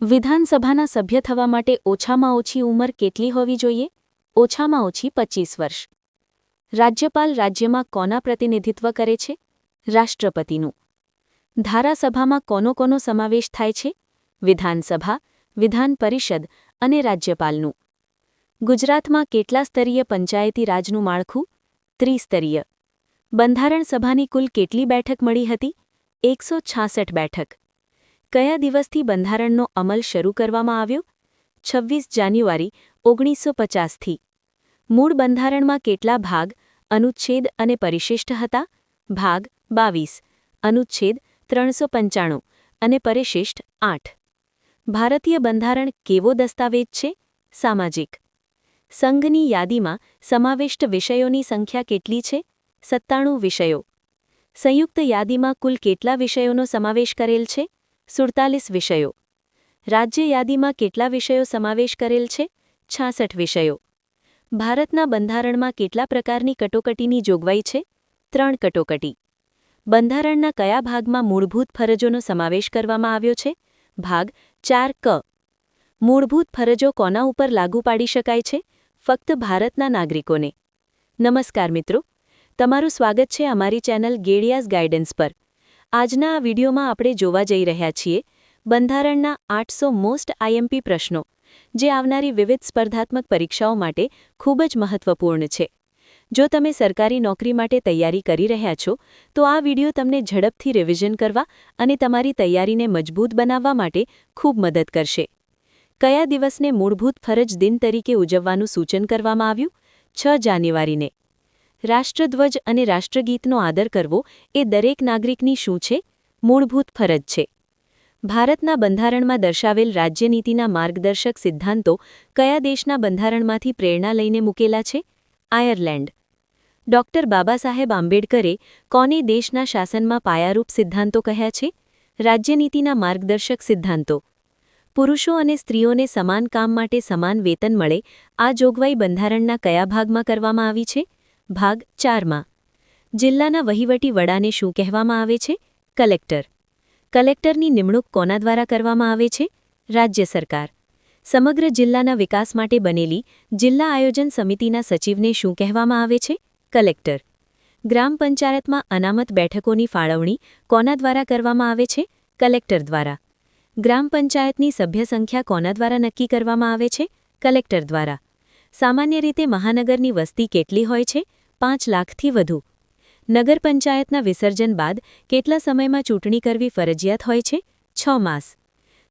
વિધાનસભાના સભ્ય થવા માટે ઓછામાં ઓછી ઉંમર કેટલી હોવી જોઈએ? ઓછામાં ઓછી 25 વર્ષ. રાજ્યપાલ રાજ્યમાં કોના પ્રતિનિધિત્વ કરે છે? રાષ્ટ્રપતિનું. ધારાસભામાં કોનો સમાવેશ થાય છે? વિધાનસભા, વિધાન પરિષદ અને રાજ્યપાલનું. ગુજરાતમાં કેટલા સ્તરીય પંચાયતી રાજનું માળખું? ત્રિસ્તરીય. બંધારણ સભાની કુલ કેટલી બેઠક મળી હતી? 166 બેઠક. કયા દિવસથી બંધારણનો અમલ શરૂ કરવામાં આવ્યો? 26 જાન્યુઆરી 1950થી. મૂળ બંધારણમાં કેટલા ભાગ, અનુચ્છેદ અને પરિશિષ્ટ હતા? ભાગ 22, અનુચ્છેદ 395 અને પરિશિષ્ટ 8. ભારતીય બંધારણ કેવો દસ્તાવેજ છે? સામાજિક. સંઘની યાદીમાં સમાવિષ્ટ વિષયોની સંખ્યા કેટલી છે? 97 વિષયો. સંયુક્ત યાદીમાં કુલ કેટલા વિષયોનો સમાવેશ કરેલ છે? 47 વિષયો. રાજ્ય યાદીમાં કેટલા વિષયો સમાવેશ કરેલ છે? 66 વિષયો. ભારતના બંધારણમાં કેટલા પ્રકારની કટોકટીની જોગવાઈ છે? 3 કટોકટી. બંધારણના કયા ભાગમાં મૂળભૂત ફરજોનો સમાવેશ કરવામાં આવ્યો છે? ભાગ 4 ક. મૂળભૂત ફરજો કોના ઉપર લાગુ પાડી શકાય છે? ફક્ત ભારતના નાગરિકોને. નમસ્કાર મિત્રો, તમારું સ્વાગત છે અમારી ચેનલ ગેડિયાઝ ગાઈડન્સ પર. આજના આ વિડીયોમાં આપણે જોવા જઈ રહ્યા છીએ બંધારણના 800 મોસ્ટ આઈએમપી પ્રશ્નો, જે આવનારી વિવિધ સ્પર્ધાત્મક પરીક્ષાઓ માટે ખૂબ જ મહત્વપૂર્ણ છે. જો તમે સરકારી નોકરી માટે તૈયારી કરી રહ્યા છો, તો આ વિડીયો તમને ઝડપથી રિવિઝન કરવા અને તમારી તૈયારીને મજબૂત બનાવવા માટે ખૂબ મદદ કરશે. કયા દિવસને મૂળભૂત ફરજ દિન તરીકે ઉજવવાનું સૂચન કરવામાં આવ્યું? 6 જાન્યુઆરીને. રાષ્ટ્રધ્વજ અને રાષ્ટ્રગીતનો આદર કરવો એ દરેક નાગરિકની શું છે? મૂળભૂત ફરજ છે. ભારતના બંધારણમાં દર્શાવેલ રાજ્યનીતિના માર્ગદર્શક સિદ્ધાંતો કયા દેશના બંધારણમાંથી પ્રેરણા લઈને મૂકેલા છે? આયર્લેન્ડ. ડોક્ટર બાબાસાહેબ આંબેડકરે કોને દેશના શાસનમાં પાયારૂપ સિદ્ધાંતો કહ્યા છે? રાજ્યનીતિના માર્ગદર્શક સિદ્ધાંતો. પુરુષો અને સ્ત્રીઓને સમાન કામ માટે સમાન વેતન મળે, આ જોગવાઈ બંધારણના કયા ભાગમાં કરવામાં આવી છે? ભાગ 4માં. જિલ્લાના વહીવટી વડાને શું કહેવામાં આવે છે? કલેક્ટર. કલેક્ટરની નિમણૂક કોના દ્વારા કરવામાં આવે છે? રાજ્ય સરકાર. સમગ્ર જિલ્લાના વિકાસ માટે બનેલી જિલ્લા આયોજન સમિતિના સચિવને શું કહેવામાં આવે છે? કલેક્ટર. ગ્રામ પંચાયતમાં અનામત બેઠકોની ફાળવણી કોના દ્વારા કરવામાં આવે છે? કલેક્ટર દ્વારા. ગ્રામ પંચાયતની સભ્ય સંખ્યા કોના દ્વારા નક્કી કરવામાં આવે છે? કલેક્ટર દ્વારા. સામાન્ય રીતે મહાનગરની વસ્તી કેટલી હોય છે? 5 લાખથી વધુ. નગર પંચાયતના વિસર્જન બાદ કેટલા સમયમાં ચૂંટણી કરવી ફરજિયાત હોય છે? 6 માસ.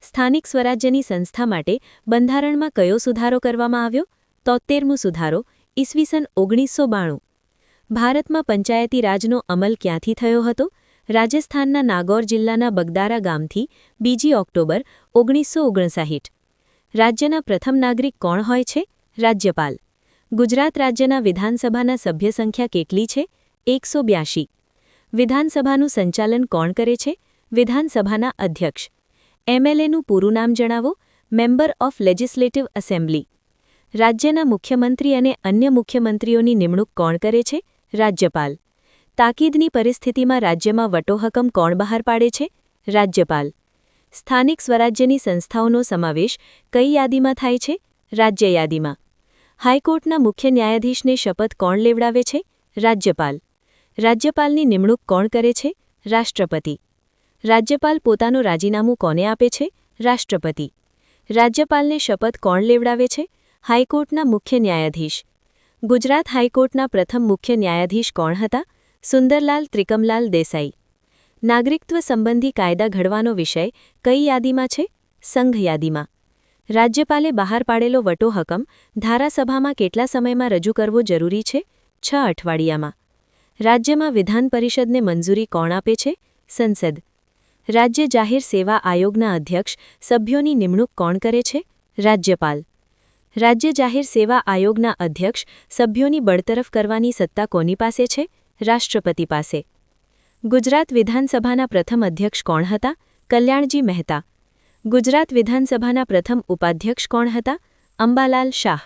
સ્થાનિક સ્વરાજ્યની સંસ્થા માટે બંધારણમાં કયો સુધારો કરવામાં આવ્યો? 73મો સુધારો, ઈસવીસન 1992. ભારતમાં પંચાયતી રાજનો અમલ ક્યાંથી થયો હતો? રાજસ્થાનના નાગૌર જિલ્લાના બગદારા ગામથી 2 ઓક્ટોબર 1959. રાજ્યના પ્રથમ નાગરિક કોણ હોય છે? રાજ્યપાલ. ગુજરાત રાજ્યના વિધાનસભાના સભ્ય સંખ્યા કેટલી છે? 182. વિધાનસભાનું સંચાલન કોણ કરે છે? વિધાનસભાના અધ્યક્ષ. એમએલએનું પૂરું નામ જણાવો. Member of legislative assembly. રાજ્યના મુખ્યમંત્રી અને અન્ય મુખ્યમંત્રીઓની નિમણૂક કોણ કરે છે? રાજ્યપાલ. તાકીદની પરિસ્થિતિમાં રાજ્યમાં વટોહકમ કોણ બહાર પાડે છે? રાજ્યપાલ. સ્થાનિક સ્વરાજ્યની સંસ્થાઓનો સમાવેશ કઈ યાદીમાં થાય છે? રાજ્ય યાદીમાં. હાઈકોર્ટના મુખ્ય ન્યાયાધીશને શપથ કોણ લેવડાવે છે? રાજ્યપાલ. રાજ્યપાલની નિમણૂક કોણ કરે છે? રાષ્ટ્રપતિ. રાજ્યપાલ પોતાનું રાજીનામું કોને આપે છે? રાષ્ટ્રપતિ. રાજ્યપાલને શપથ કોણ લેવડાવે છે? હાઈકોર્ટના મુખ્ય ન્યાયાધીશ. ગુજરાત હાઈકોર્ટના પ્રથમ મુખ્ય ન્યાયાધીશ કોણ હતા? સુંદરલાલ ત્રિકમલાલ દેસાઈ. નાગરિકત્વ સંબંધી કાયદા ઘડવાનો વિષય કઈ યાદીમાં છે? સંઘ યાદીમાં. રાજ્યપાલે બહાર પાડેલો વટોહકમ ધારાસભામાં કેટલા સમયમાં રજૂ કરવો જરૂરી છે? 6 અઠવાડિયામાં. રાજ્યમાં વિધાન પરિષદને મંજૂરી કોણ આપે છે? સંસદ. રાજ્ય જાહેર સેવા આયોગના અધ્યક્ષ સભ્યોની નિમણૂક કોણ કરે છે? રાજ્યપાલ. રાજ્ય જાહેર સેવા આયોગના અધ્યક્ષ સભ્યોની બડતરફ કરવાની સત્તા કોની પાસે છે? રાષ્ટ્રપતિ પાસે. ગુજરાત વિધાનસભાના પ્રથમ અધ્યક્ષ કોણ હતા? કલ્યાણજી મહેતા. ગુજરાત વિધાનસભાના પ્રથમ ઉપાધ્યક્ષ કોણ હતા? અંબાલાલ શાહ.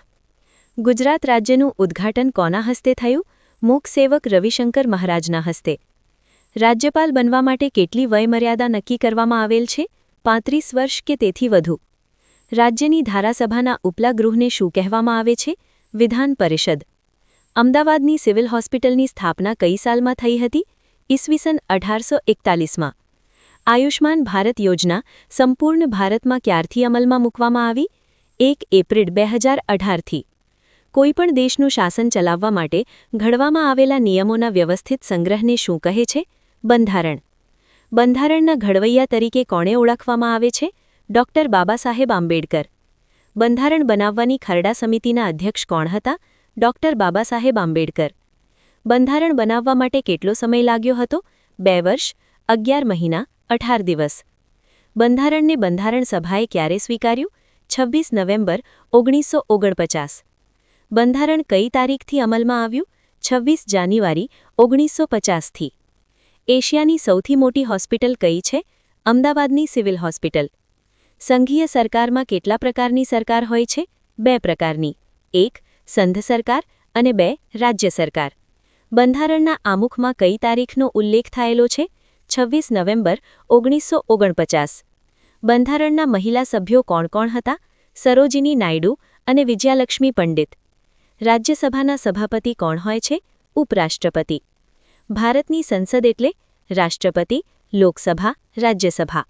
ગુજરાત રાજ્યનું ઉદ્ઘાટન કોના હસ્તે થયું? મૂકસેવક રવિશંકર મહારાજના હસ્તે. રાજ્યપાલ બનવા માટે કેટલી વયમર્યાદા નક્કી કરવામાં આવેલ છે? 35 વર્ષ કે તેથી વધુ. રાજ્યની ધારાસભાના ઉપલા ગૃહને શું કહેવામાં આવે છે? વિધાન પરિષદ. અમદાવાદની સિવિલ હોસ્પિટલની સ્થાપના કઈ સાલમાં થઈ હતી? ઈસવીસન 1841માં. આયુષ્માન ભારત યોજના સંપૂર્ણ ભારતમાં ક્યારથી અમલમાં મૂકવામાં આવી? 1 એપ્રિલ 2018થી. કોઈપણ દેશનું શાસન ચલાવવા માટે ઘડવામાં આવેલા નિયમોના વ્યવસ્થિત સંગ્રહને શું કહે છે? બંધારણ. બંધારણના ઘડવૈયા તરીકે કોણે ઓળખવામાં આવે છે? ડોક્ટર બાબાસાહેબ આંબેડકર. બંધારણ બનાવવાની ખરડા સમિતિના અધ્યક્ષ કોણ હતા? ડોક્ટર બાબાસાહેબ આંબેડકર. બંધારણ બનાવવા માટે કેટલો સમય લાગ્યો હતો? 2 વર્ષ, 11 મહિના, 18 દિવસ. બંધારણને બંધારણ સભાએ ક્યારે સ્વીકાર્યું? 26 નવેમ્બર 1949. બંધારણ કઈ તારીખથી અમલમાં આવ્યું? 26 જાન્યુઆરી 1950થી. એશિયાની સૌથી મોટી હોસ્પિટલ કઈ છે? અમદાવાદની સિવિલ હોસ્પિટલ. સંઘીય સરકારમાં કેટલા પ્રકારની સરકાર હોય છે? 2 પ્રકારની. 1 સંઘ સરકાર અને 2 રાજ્ય સરકાર. બંધારણના આમુખમાં કઈ તારીખનો ઉલ્લેખ થયેલો છે? 26 નવેમ્બર 1949. બંધારણના મહિલા સભ્યો કોણ કોણ હતા? સરોજિની નાયડુ અને વિજયાલક્ષ્મી પંડિત. રાજ્યસભાના સભાપતિ કોણ હોય છે? ઉપરાષ્ટ્રપતિ. ભારતની સંસદ એટલે? રાષ્ટ્રપતિ, લોકસભા, રાજ્યસભા.